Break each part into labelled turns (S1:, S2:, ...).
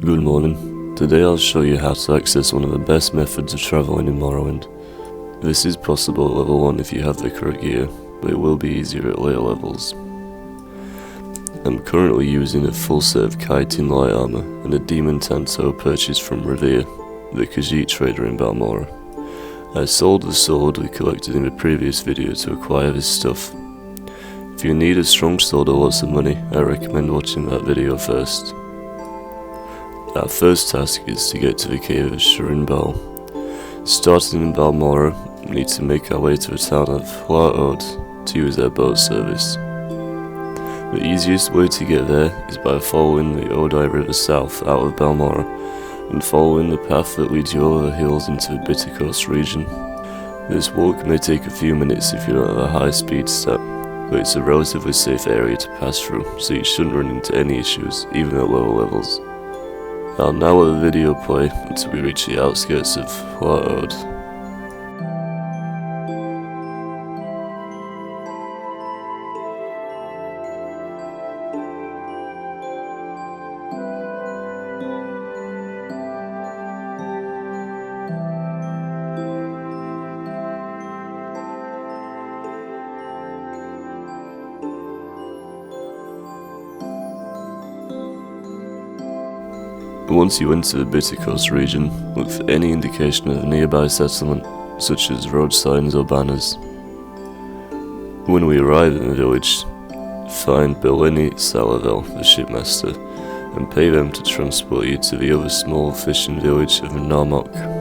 S1: Good morning. Today I'll show you how to access one of the best methods of traveling in Morrowind. This is possible at level 1 if you have the correct gear, but it will be easier at later levels. I'm currently using a full set of chitin light armor and a demon tanto purchased from Revere, the Khajiit trader in Balmora. I sold the sword we collected in the previous video to acquire this stuff. If you need a strong sword or lots of money, I recommend watching that video first. Our first task is to get to the cave of Vvardenfell. Starting in Balmora, we need to make our way to the town of Vvardenfell to use their boat service. The easiest way to get there is by following the Odai River south out of Balmora and following the path that leads you over the hills into the Bittercoast region. This walk may take a few minutes if you don't have a high speed stat, but it's a relatively safe area to pass through, so you shouldn't run into any issues, even at lower levels. I'll now let the video play until we reach the outskirts of Vvardenfell. Once you enter the Bittercoast region, look for any indication of a nearby settlement, such as road signs or banners. When we arrive in the village, find Beleni Salavel, the shipmaster, and pay them to transport you to the other small fishing village of Narmok.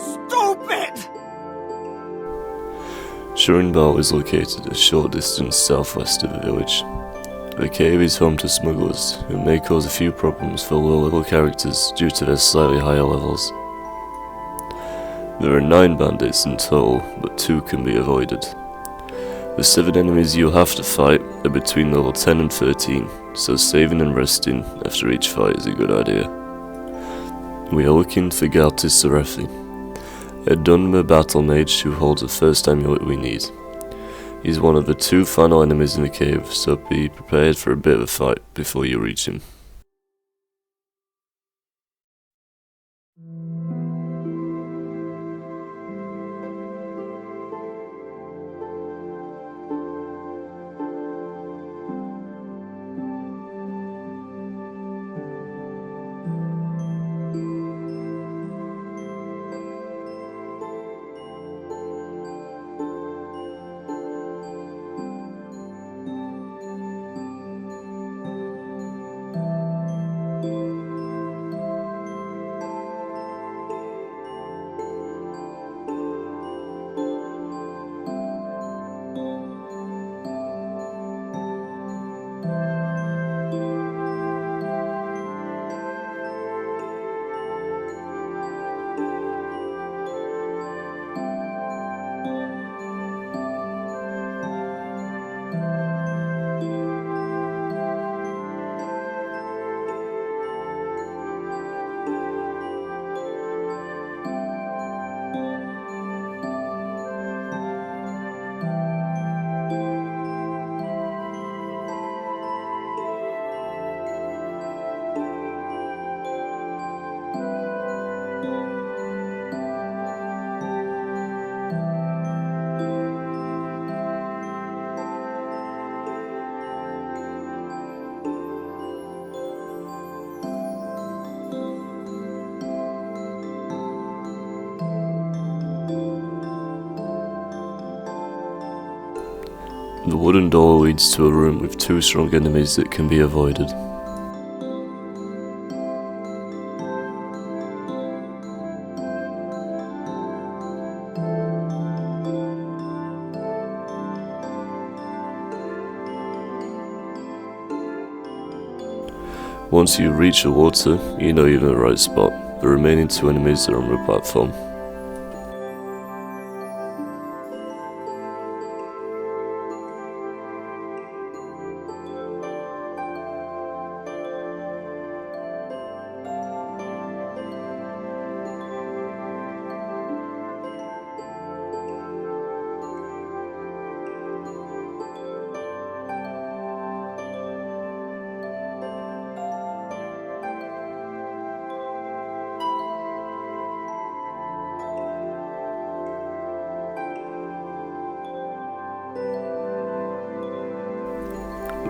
S2: Stupid!
S1: Vvardenfell is located a short distance southwest of the village. The cave is home to smugglers, who may cause a few problems for low-level characters due to their slightly higher levels. There are 9 bandits in total, but 2 can be avoided. The 7 enemies you'll have to fight are between level 10 and 13, so saving and resting after each fight is a good idea. We are looking for Galtis Serethi, a Dunmer battle mage who holds the first amulet we need. He's one of the 2 final enemies in the cave, so be prepared for a bit of a fight before you reach him. The wooden door leads to a room with 2 strong enemies that can be avoided. Once you reach the water, you know you're in the right spot. The remaining 2 enemies are on the platform.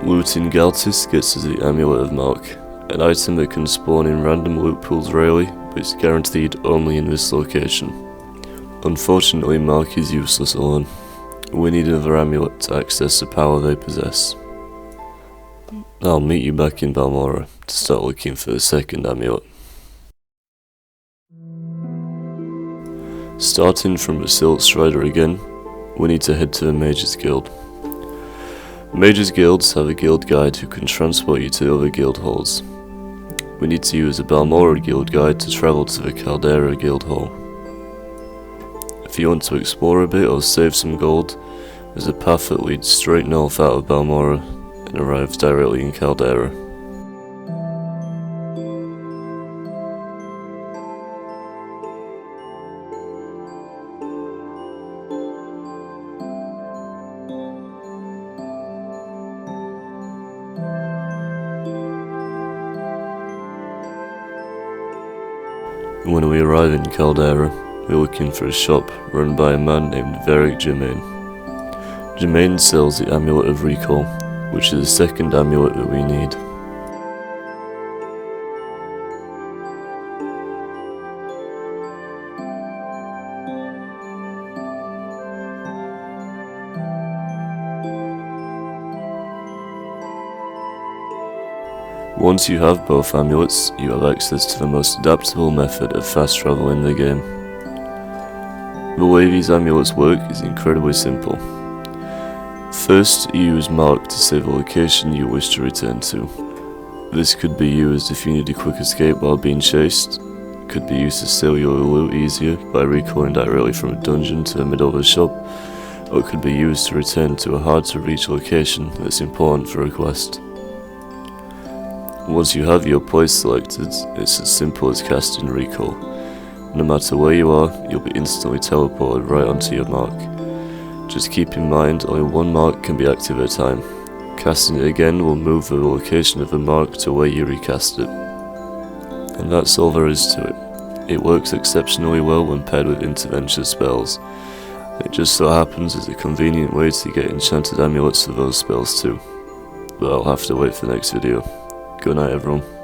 S1: Looting Galtis gets us the Amulet of Mark, an item that can spawn in random loot pools rarely, but is guaranteed only in this location. Unfortunately, Mark is useless alone. We need another amulet to access the power they possess. I'll meet you back in Balmora to start looking for the second amulet. Starting from the Silt Strider again, we need to head to the Mages Guild. Mages Guilds have a guild guide who can transport you to other guild halls. We need to use a Balmora guild guide to travel to the Caldera guild hall. If you want to explore a bit or save some gold, there's a path that leads straight north out of Balmora and arrives directly in Caldera. When we arrive in Caldera, we're looking for a shop run by a man named Germain. Germain sells the Amulet of Recall, which is the second amulet that we need. Once you have both amulets, you have access to the most adaptable method of fast travel in the game. The way these amulets work is incredibly simple. First, you use Mark to save a location you wish to return to. This could be used if you need a quick escape while being chased, could be used to steal your loot easier by recalling directly from a dungeon to the middle of a shop, or it could be used to return to a hard to reach location that's important for a quest. Once you have your place selected, it's as simple as casting Recall. No matter where you are, you'll be instantly teleported right onto your mark. Just keep in mind, only one mark can be active at a time. Casting it again will move the location of the mark to where you recast it. And that's all there is to it. It works exceptionally well when paired with intervention spells. It just so happens it's a convenient way to get enchanted amulets for those spells too. But I'll have to wait for the next video. Good night everyone.